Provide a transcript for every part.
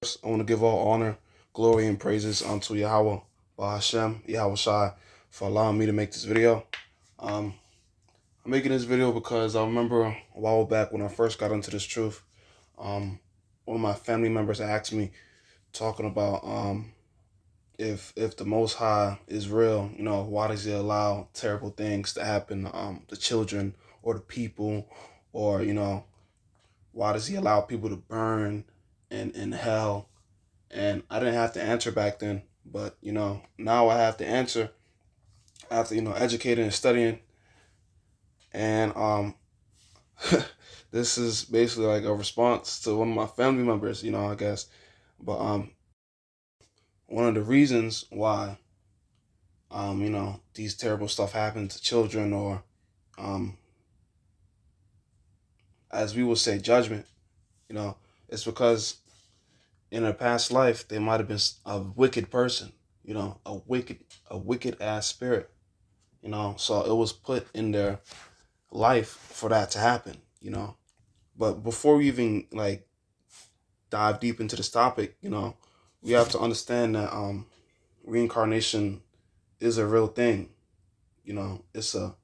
I want to give all honor, glory, and praises unto Yahweh, Bahashem, Yahweh Shai, for allowing me to make this video. I'm making this video because I remember a while back when I first got into this truth, one of my family members asked me, talking about if the Most High is real, why does He allow terrible things to happen to the children or the people, or why does He allow people to burn in hell? And I didn't have to answer back then, but now I have to answer after educating and studying. And this is basically like a response to one of my family members, I guess. But one of the reasons why these terrible stuff happen to children, or as we would say, judgment, it's because in a past life they might have been a wicked person, a wicked ass spirit, so it was put in their life for that to happen, But before we even like dive deep into this topic, we have to understand that reincarnation is a real thing. It's a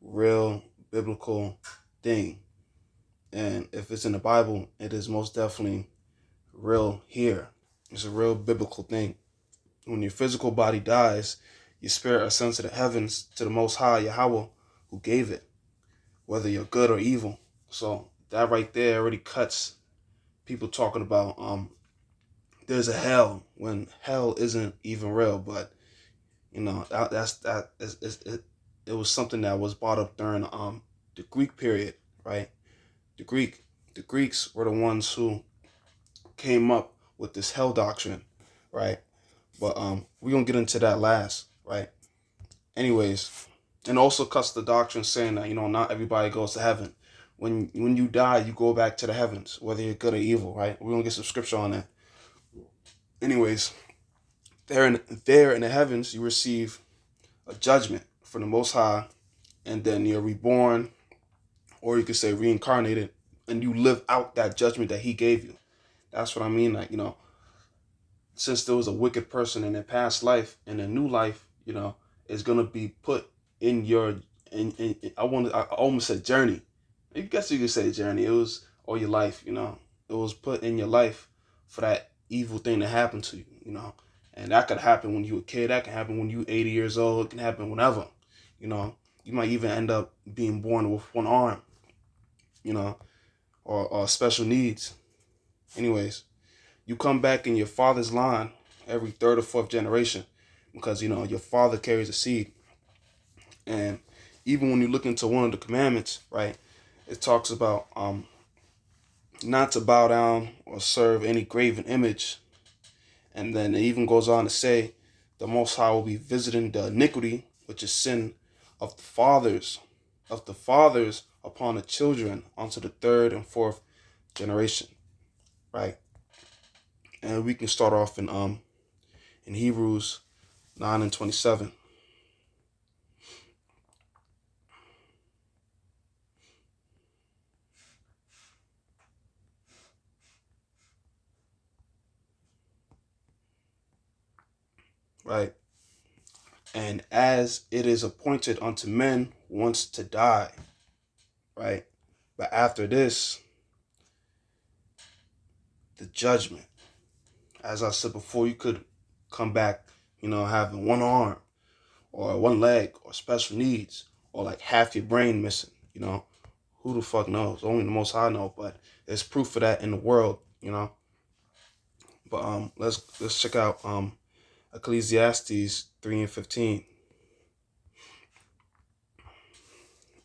real biblical thing. And if it's in the Bible, it is most definitely real here. It's a real biblical thing. When your physical body dies, your spirit ascends to the heavens, to the Most High, Yahweh, who gave it, whether you're good or evil. So that right there already cuts people talking about there's a hell, when hell isn't even real. But it was something that was brought up during the Greek period, right? The Greeks were the ones who came up with this hell doctrine, right? But we're gonna get into that last, right? Anyways, and also cuts the doctrine saying that not everybody goes to heaven. When you die, you go back to the heavens, whether you're good or evil, right? We're gonna get some scripture on that. Anyways, there in the heavens, you receive a judgment from the Most High, and then you're reborn, or you could say reincarnated, and you live out that judgment that He gave you. That's what I mean. Like, since there was a wicked person in their past life, and a new life, is gonna be put in your I almost said journey. I guess you could say journey. It was all your life, It was put in your life for that evil thing to happen to you, And that could happen when you were a kid. That can happen when you 80 years old. It can happen whenever, You might even end up being born with one arm, or special needs. Anyways, you come back in your father's line every third or fourth generation, because your father carries a seed. And even when you look into one of the commandments, right, it talks about not to bow down or serve any graven image. And then it even goes on to say the Most High will be visiting the iniquity, which is sin, of the fathers upon the children unto the third and fourth generation, right? And we can start off in Hebrews 9:27. Right? And as it is appointed unto men once to die, right? But after this, the judgment. As I said before, you could come back, having one arm or one leg or special needs, or like half your brain missing, Who the fuck knows? Only the Most High know, but there's proof of that in the world, But let's check out Ecclesiastes 3:15.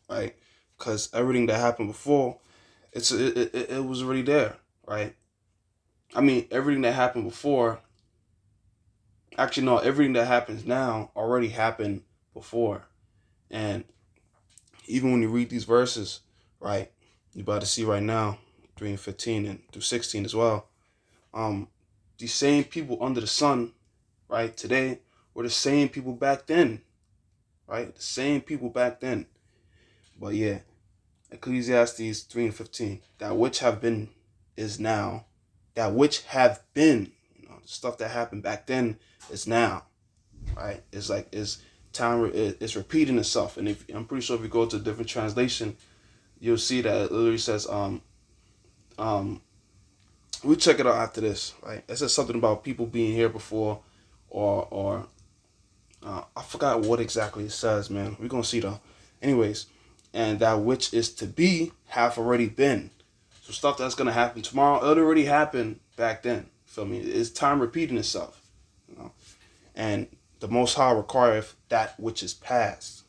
Right? Because everything that happened before, it was already there, right? I mean, everything that happened before, actually no, everything that happens now already happened before. And even when you read these verses, right, you're about to see right now, 3:15 and through 16 as well. These same people under the sun, right, today were the same people back then, right? The same people back then. But yeah, Ecclesiastes 3:15, that which have been is now, that which have been, the stuff that happened back then is now, right? It's like it's time. It's repeating itself, and if I'm pretty sure if you go to a different translation, you'll see that it literally says um we check it out after this, right? It says something about people being here before, or I forgot what exactly it says, man. We're gonna see though. Anyways, and that which is to be have already been. So stuff that's gonna happen tomorrow, it already happened back then. Feel me? It's time repeating itself, you know. And the Most High requireth that which is past,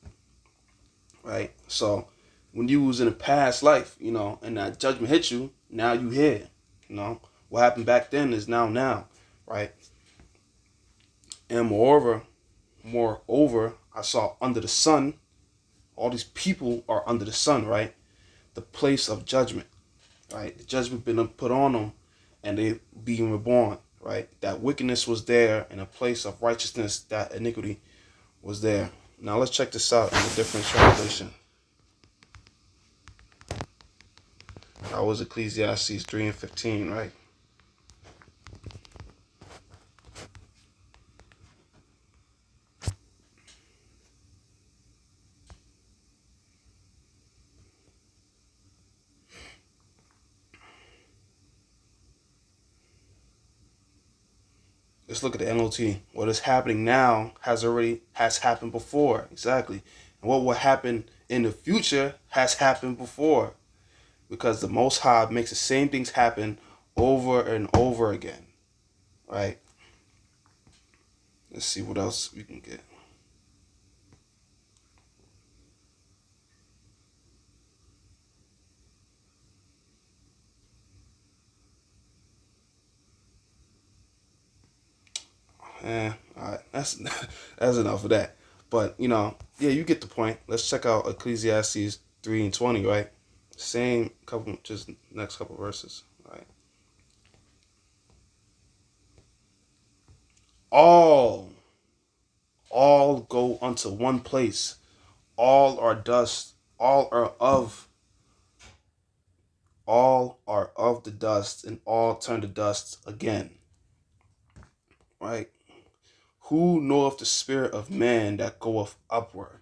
right? So when you was in a past life, and that judgment hit you, now you here, What happened back then is now, right? And moreover, I saw under the sun, all these people are under the sun, right? The place of judgment, right? The judgment been put on them, and they being reborn, right? That wickedness was there, and a place of righteousness, that iniquity was there. Now let's check this out in a different translation. That was Ecclesiastes 3:15, right? Let's look at the NLT. What is happening now has happened before. Exactly. And what will happen in the future has happened before. Because the Most High makes the same things happen over and over again. Right? Let's see what else we can get. Alright. That's enough of that. But, yeah, you get the point. Let's check out Ecclesiastes 3:20, right? Same couple, just next couple verses, right? All go unto one place. All are dust. All are of the dust, and all turn to dust again. Right? Who knoweth the spirit of man that goeth upward?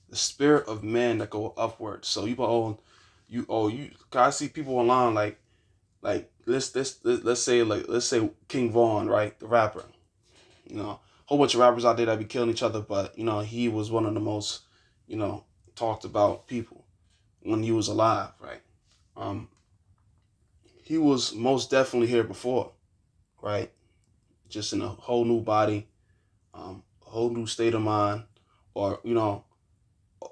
The spirit of man that goeth upward. So you guys see people online like let's say King Vaughn, right? The rapper. Whole bunch of rappers out there that be killing each other, but he was one of the most, talked about people when he was alive, right? Um, he was most definitely here before, right? Just in a whole new body, a whole new state of mind, or no,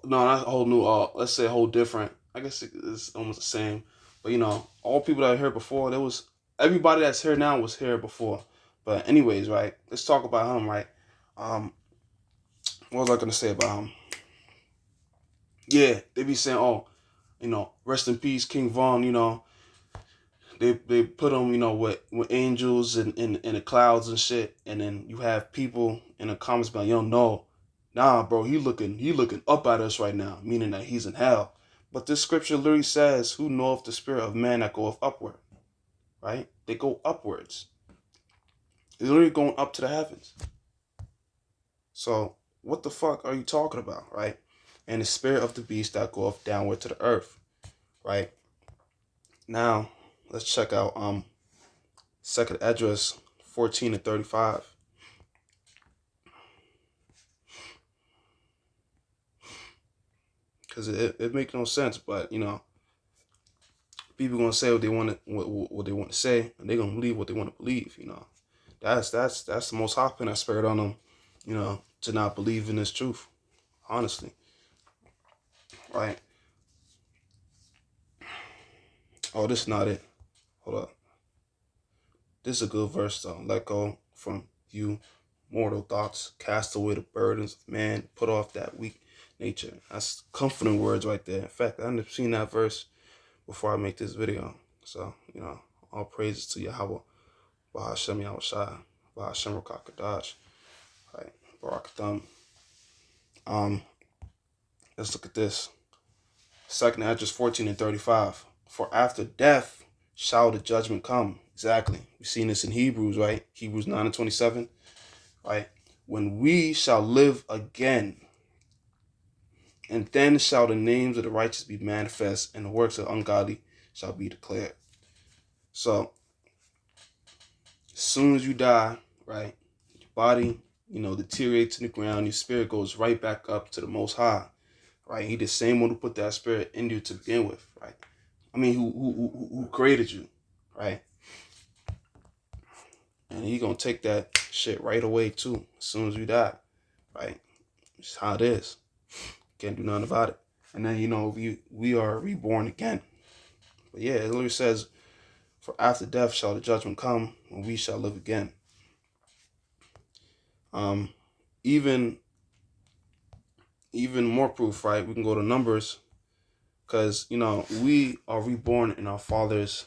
not a whole new. Let's say a whole different. I guess it's almost the same, but all people that are here before, there was everybody that's here now was here before. But anyways, right? Let's talk about him, right? Um, what was I gonna say about him? Yeah, they be saying, oh, rest in peace, King Vaughn. They put him, with angels and in the clouds and shit, and then you have people in the comments about, no, nah, bro, he looking up at us right now, meaning that he's in hell. But this scripture literally says, "Who knoweth the spirit of man that goeth upward?" Right? They go upwards. They're literally going up to the heavens. So what the fuck are you talking about, right? And the spirit of the beast that goeth downward to the earth, right? Now let's check out Second Esdras 14:35. Because it makes no sense, but people gonna say what they want to what they want to say, and they're gonna believe what they want to believe. That's the Most High putting that spirit on them, to not believe in this truth, honestly, right? Oh, this is not it. Hold up. This is a good verse though. Let go from you mortal thoughts, cast away the burdens of man, put off that weak nature. That's comforting words right there. In fact, I never seen that verse before I make this video. So, all praises to Yahweh, Bahashem Yahushai, Bahashem Rakakadash, right? Barakatham. Let's look at this. Second Esdras 14:35. For after death shall the judgment come, Exactly. We've seen this in Hebrews, right? Hebrews 9 and 27, right? When we shall live again, and then shall the names of the righteous be manifest, and the works of ungodly shall be declared. So, as soon as you die, right, your body, deteriorates to the ground, your spirit goes right back up to the Most High, right? He the same one who put that spirit in you to begin with, right? I mean, who created you, right? And he gonna take that shit right away too, as soon as you die, right? It's how it is. Can't do nothing about it. And then we are reborn again. But yeah, it literally says, "For after death shall the judgment come, when we shall live again." Um, even even more proof, right? We can go to Numbers, because we are reborn in our father's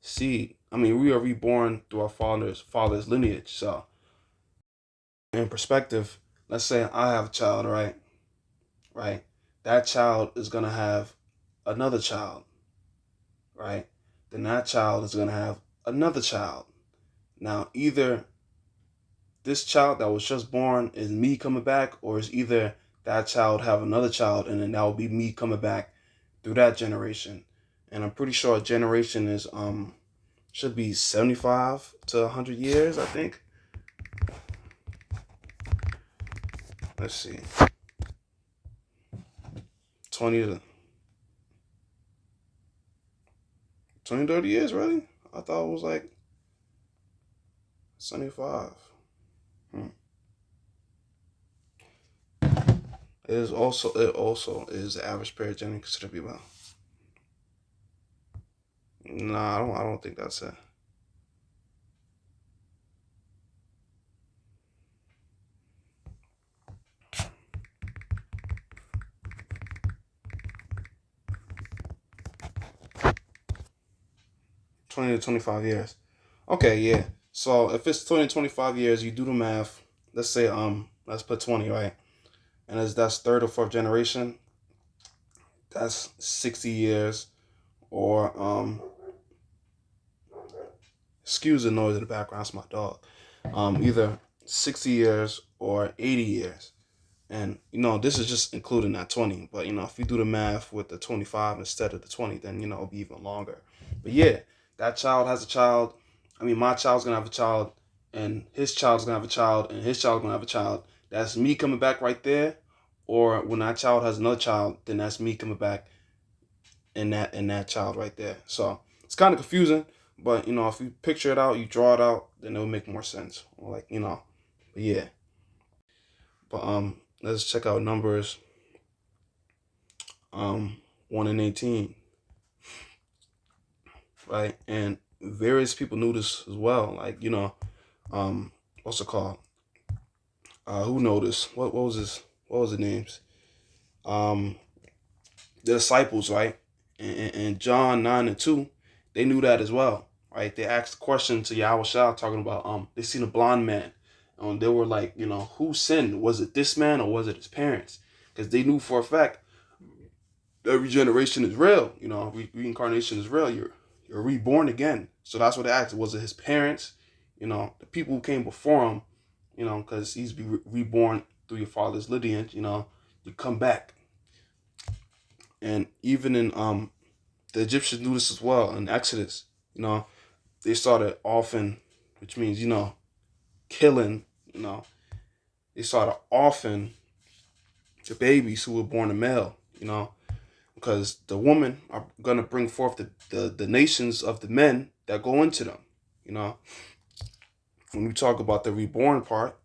seed. I mean, we are reborn through our father's lineage. So, in perspective, let's say I have a child, right? Right? That child is gonna have another child, right? Then that child is gonna have another child. Now, either this child that was just born is me coming back, or is either that child have another child, and then that will be me coming back through that generation. And I'm pretty sure a generation is should be 75 to 100 years, I think. Let's see. 20 to 30 years, really? I thought it was like 75. Hmm. It also is the average paragenic considered to be well. Nah, I don't think that's it. 20 to 25 years. Okay, yeah. So if it's 20 to 25 years, you do the math. Let's say let's put 20, right? And as that's third or fourth generation, that's 60 years, or excuse the noise in the background, it's my dog. Either 60 years or 80 years. And this is just including that 20. But if you do the math with the 25 instead of the 20, then it'll be even longer. But yeah, that child has a child. I mean, my child's gonna have a child, and his child's gonna have a child, and his child's gonna have a child. That's me coming back right there. Or when that child has another child, then that's me coming back in that child right there. So it's kind of confusing, but if you picture it out, you draw it out, then it will make more sense. But yeah. But let's check out Numbers 1 and 18, right? And various people knew this as well. Like what's it called? Who noticed? What was this? What was the names? Um, the disciples, right? And John 9 and 2, they knew that as well, right? They asked a question to Yahweh Shah, talking about they seen a blind man. They were like, who sinned? Was it this man or was it his parents? Because they knew for a fact every generation is real. Reincarnation is real. You're reborn again. So that's what they asked. Was it his parents? The people who came before him. Because he's reborn through your father's lineage. You come back. And even in the Egyptians knew this as well in Exodus. They started often, which means killing. They started often the babies who were born a male. Because the women are gonna bring forth the nations of the men that go into them. You know, when we talk about the reborn part,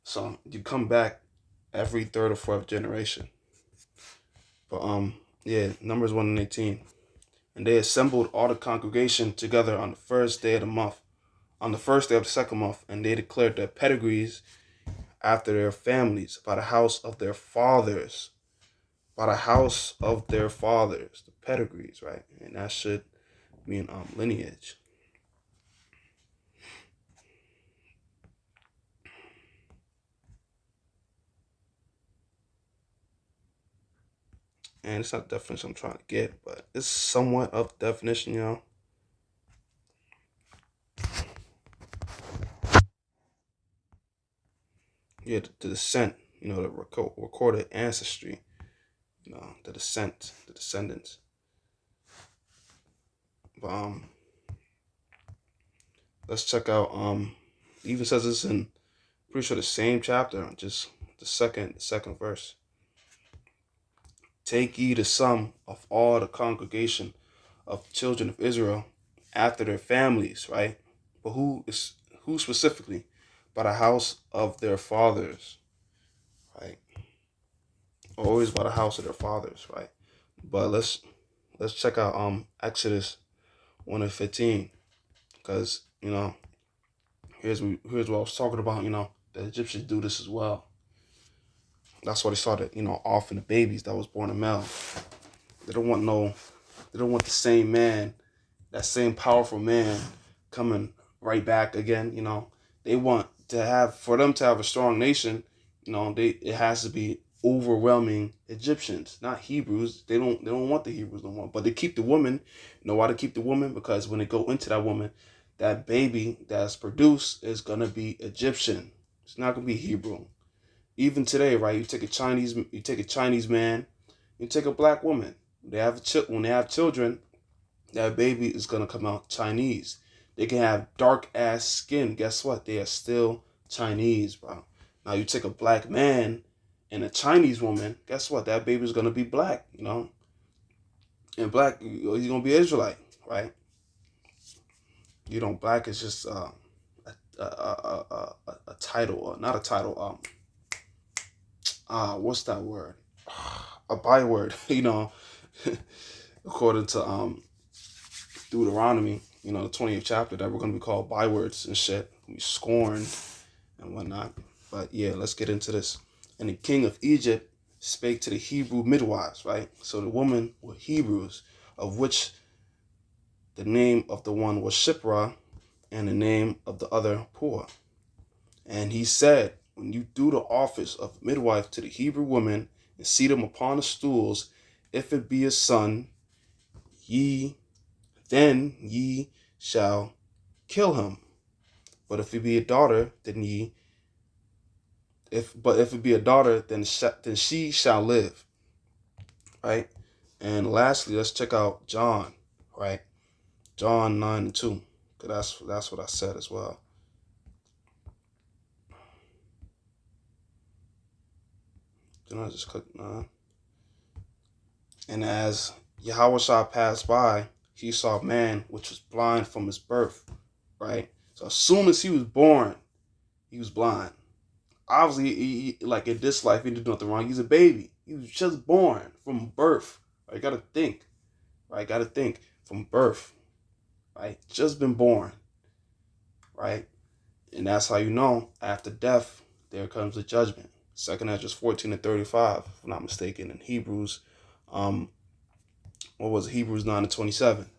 so you come back every third or fourth generation. But yeah, Numbers 1 and 18. And they assembled all the congregation together on the first day of the month, on the first day of the second month, and they declared their pedigrees after their families by the house of their fathers. By the house of their fathers, the pedigrees, right? And that should mean lineage. And it's not the definition I'm trying to get, but it's somewhat of the definition. yeah, the descent, the recorded ancestry, the descent, the descendants. But let's check out it even says this in pretty sure the same chapter, just the second verse. Take ye the sum of all the congregation of the children of Israel after their families, right? But who specifically? By the house of their fathers, right? Always by the house of their fathers, right? But let's check out Exodus 1:15, because here's what I was talking about. The Egyptians do this as well. That's why they started offing the babies that was born a male. They don't want no, they don't want the same man, that same powerful man coming right back again. They want to have, for them to have a strong nation. It has to be overwhelming Egyptians, not Hebrews. They don't want the Hebrews no more. But they keep the woman. You know why they keep the woman? Because when they go into that woman, that baby that's produced is gonna be Egyptian. It's not gonna be Hebrew. Even today, right? You take a Chinese man, you take a black woman. When they have children, that baby is gonna come out Chinese. They can have dark ass skin. Guess what? They are still Chinese, bro. Now you take a black man and a Chinese woman. Guess what? That baby is gonna be black. And black, he's gonna be Israelite, right? Black is just a title, or not a title. What's that word? A byword, according to Deuteronomy, the 20th chapter, that we're gonna be called bywords and shit. We scorned and whatnot. But yeah, let's get into this. And the king of Egypt spake to the Hebrew midwives, right? So the women were Hebrews, of which the name of the one was Shipra, and the name of the other Puah. And he said, when you do the office of midwife to the Hebrew women and seat them upon the stools, if it be a son, then ye shall kill him. But if it be a daughter, then if it be a daughter, then she shall live, right? And lastly, let's check out John, right? John 9:2, because that's what I said as well. Then I just click 9. And as Yahushua passed by, he saw a man which was blind from his birth, right? So as soon as he was born, he was blind. Obviously, like in this life, he did nothing wrong. He's a baby. He was just born from birth. Right? Gotta think. Right? Gotta think from birth. Right? Just been born. Right? And that's how after death, there comes the judgment. Second Ezra 14:35, if I'm not mistaken, in Hebrews, what was it? Hebrews 9:27,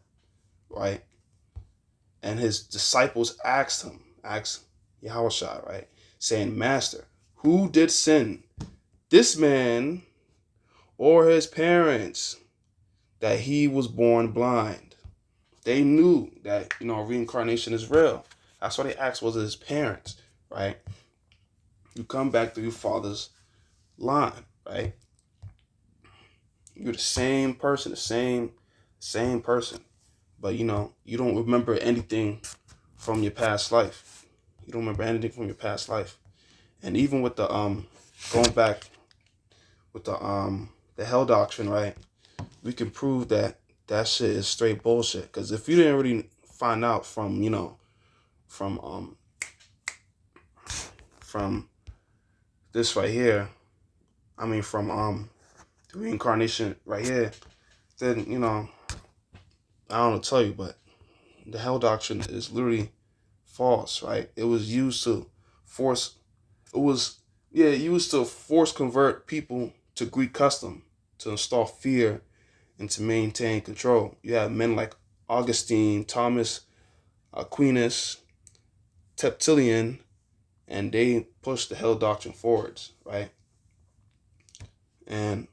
right? And his disciples asked Yahushua, right, saying, Master, who did sin, this man or his parents, that he was born blind? They knew that, reincarnation is real. That's why they asked, was it his parents, right? You come back through your father's line, right? You're the same person, the same person. But, you don't remember anything from your past life. You don't remember anything from your past life. And even with the, going back with the hell doctrine, right? We can prove that shit is straight bullshit. Because if you didn't really find out from this right here, from the reincarnation right here, then I don't know to tell you, but the hell doctrine is literally false, right? It was used to force. It was used to force convert people to Greek custom, to install fear and to maintain control. You have men like Augustine, Thomas Aquinas, Tertullian, and they pushed the hell doctrine forwards, right? And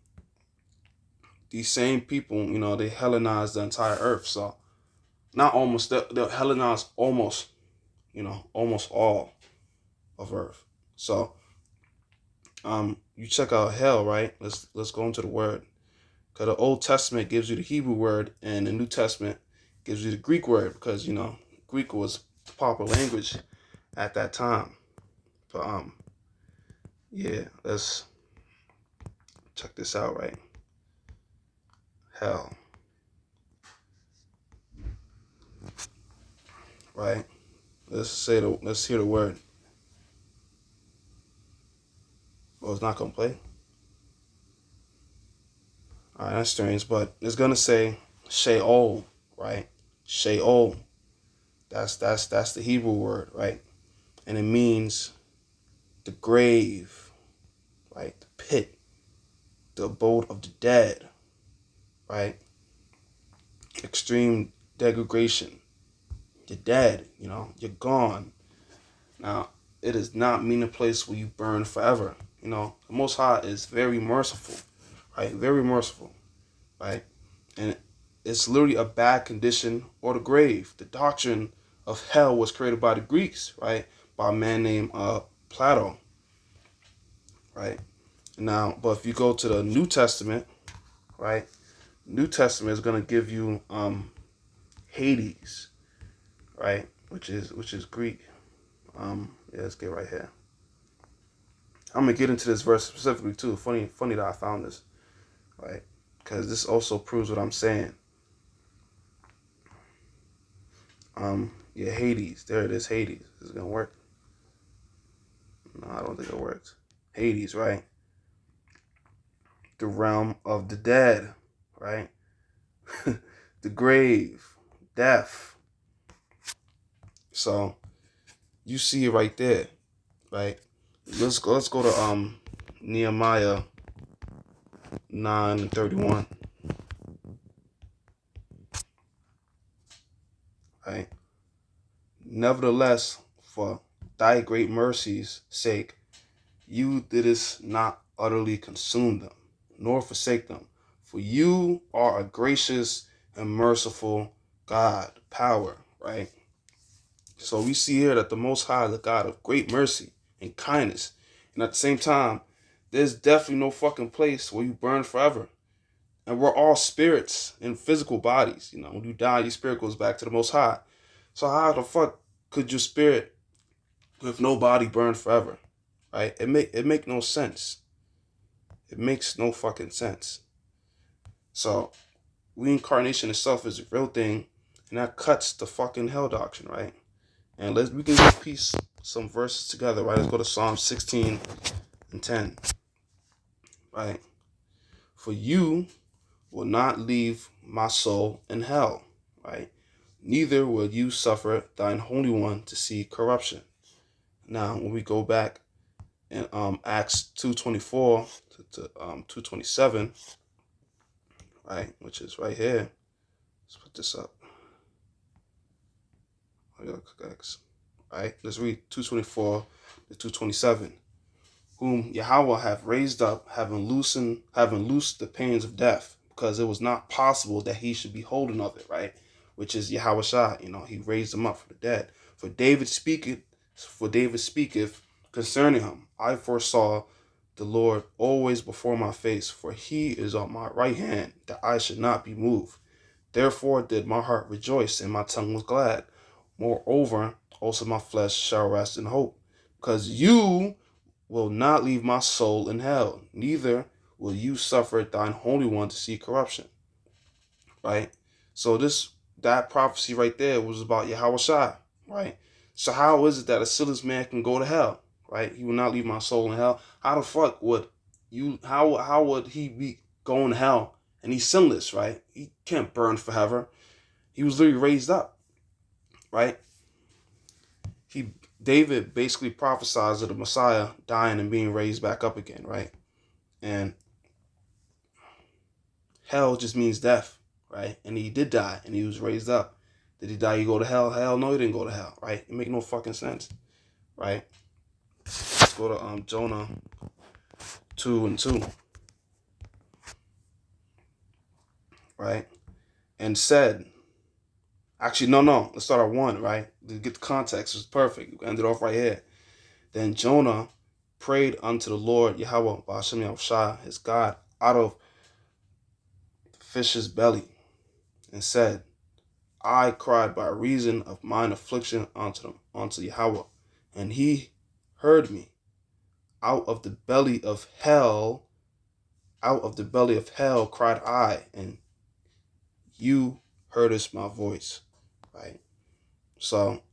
these same people, they Hellenized the entire earth. So not almost, they'll Hellenize almost all of earth. So you check out hell, right? Let's go into the word. Because the Old Testament gives you the Hebrew word, and the New Testament gives you the Greek word, because Greek was the popular language at that time. But yeah, let's check this out, right? Hell, right? Let's hear the word. Oh, it's not gonna play. All right, that's strange, but it's gonna say Sheol, right? Sheol. That's the Hebrew word, right? And it means the grave, right? The pit, the abode of the dead, right? Extreme degradation. You're dead, you're gone. Now, it does not mean a place where you burn forever. The Most High is very merciful, right? Very merciful, right? And it's literally a bad condition or the grave. The doctrine of hell was created by the Greeks, right? By a man named Plato, right? Now, but if you go to the New Testament, right? New Testament is going to give you Hades, right? Which is Greek. Yeah, let's get right here. I'm gonna get into this verse specifically too. Funny that I found this, right? Because this also proves what I'm saying. Yeah, Hades. There it is, Hades. Is it gonna work? No, I don't think it works. Hades, right? The realm of the dead, right? The grave, death. So you see it right there, right? Let's go to Nehemiah 9:31. Right? Nevertheless, for thy great mercy's sake, you didst not utterly consume them, nor forsake them. For you are a gracious and merciful God, power, right? So we see here that the Most High is a God of great mercy and kindness. And at the same time, there's definitely no fucking place where you burn forever. And we're all spirits in physical bodies. When you die, your spirit goes back to the Most High. So how the fuck could your spirit with no body burn forever? Right? It make no sense. It makes no fucking sense. So reincarnation itself is a real thing, and that cuts the fucking hell doctrine, right? And we can just piece some verses together, right? Let's go to Psalm 16 and 10. Right? For you will not leave my soul in hell, right? Neither will you suffer thine Holy One to see corruption. Now, when we go back in Acts 2:24 to 2:27, right, which is right here. Let's put this up. Right, let's read 2:24 to 2:27. Whom Yahweh hath raised up, having loosed the pains of death, because it was not possible that he should be holding of it, right? Which is Yahweh Shai, he raised him up from the dead. For David speaketh concerning him, I foresaw the Lord always before my face, for he is on my right hand, that I should not be moved. Therefore did my heart rejoice, and my tongue was glad. Moreover, also my flesh shall rest in hope, because you will not leave my soul in hell, neither will you suffer thine Holy One to see corruption. Right? So that prophecy right there was about Yahweh Shai, right? So how is it that a sinless man can go to hell? Right? He will not leave my soul in hell. How the fuck would how would he be going to hell and he's sinless, right? He can't burn forever. He was literally raised up, right? David basically prophesies of the Messiah dying and being raised back up again, right? And hell just means death, right? And he did die and he was raised up. Did he die? You go to hell? Hell no, he didn't go to hell, right? It make no fucking sense, right? Let's go to Jonah 2:2, right? And said, actually, no. Let's start at 1, right? To get the context, it's perfect. We ended off right here. Then Jonah prayed unto the Lord Yahweh Ba'ashem Yahushua, his God, out of the fish's belly, and said, I cried by reason of mine affliction unto Yahweh, and he heard me. Out of the belly of hell cried I, and you heardest my voice. Right? So,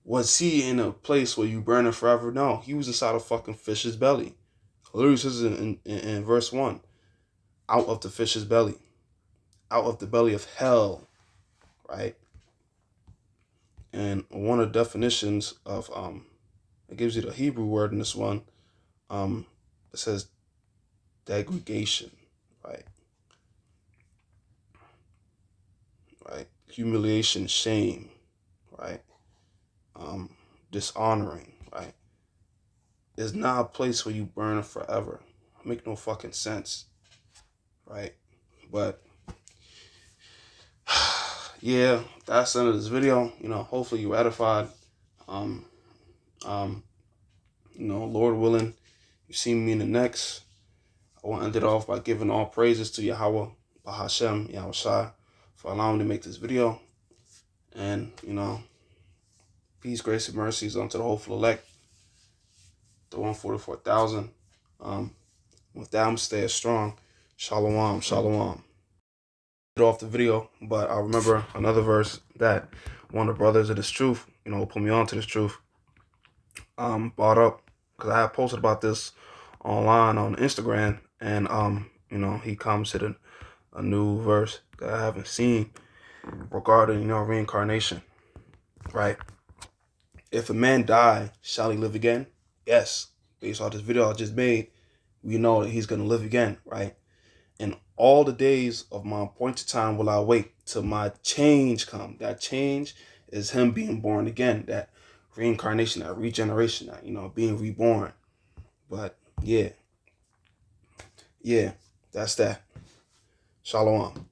was he in a place where you burning forever? No, he was inside a fucking fish's belly. It literally says in verse 1, out of the fish's belly, out of the belly of hell, right? And one of the definitions of it gives you the Hebrew word in this one. It says degradation, right? Right, humiliation, shame, right? Dishonoring, right? It's not a place where you burn forever. Make no fucking sense, right? But yeah, that's the end of this video. Hopefully you were edified. Um, Lord willing, you see me in the next. I want to end it off by giving all praises to Yahweh, Bahashem, Yahushai, for allowing me to make this video. And, peace, grace, and mercies unto the hopeful elect, the 144,000. With that, I'm staying strong. Shalom, shalom. Get off the video, but I remember another verse that one of the brothers of this truth, put me on to this truth, brought up, because I had posted about this online on Instagram, and he commented a new verse that I haven't seen regarding reincarnation, right? If a man die, shall he live again? Yes. Based on this video I just made, we know that he's going to live again, right? And all the days of my appointed time will I wait till my change come. That change is him being born again. That reincarnation, that regeneration, that, being reborn. But yeah, that's that. Shalom.